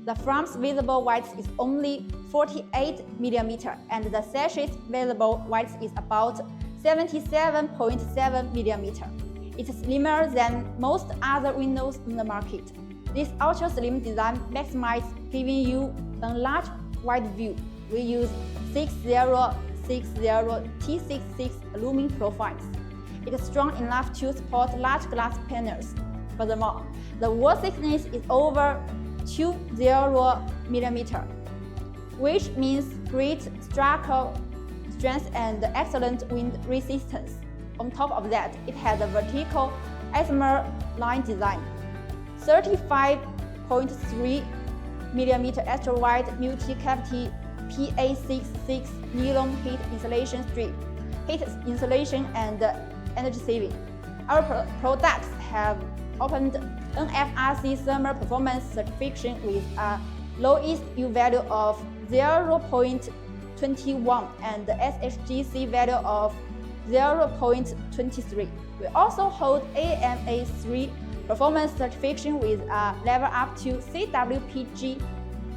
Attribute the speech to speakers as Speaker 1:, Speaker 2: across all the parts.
Speaker 1: The front's visible width is only 48 mm and the sash's visible width is about 77.7 mm. It's slimmer than most other windows on the market. This ultra-slim design maximizes giving you a large wide view. We use 6060T66 aluminum profiles. It's strong enough to support large glass panels. Furthermore, the wall thickness is over 20 mm, which means great structural strength and excellent wind resistance. On top of that, it has a vertical Isothermal Line Design, 35.3 mm extra wide multi-cavity PA66 nylon heat insulation strip, heat insulation and energy saving. Our products have obtained NFRC thermal performance certification with a lowest U value of 0.21 and SHGC value of 0.23. We also hold AMA3 performance certification with a level up to CWPG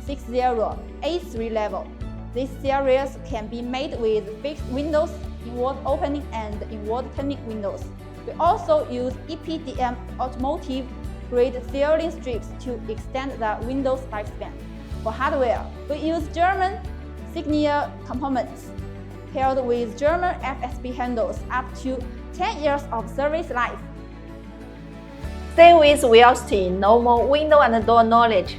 Speaker 1: 60A3 level. This series can be made with fixed windows, inward opening and inward turning windows. We also use EPDM automotive grade sealing strips to extend the window's lifespan. For hardware, we use German Signia components paired with German FSB handles up to 10 years of service life.
Speaker 2: Stay with Wellste, know more window and door knowledge.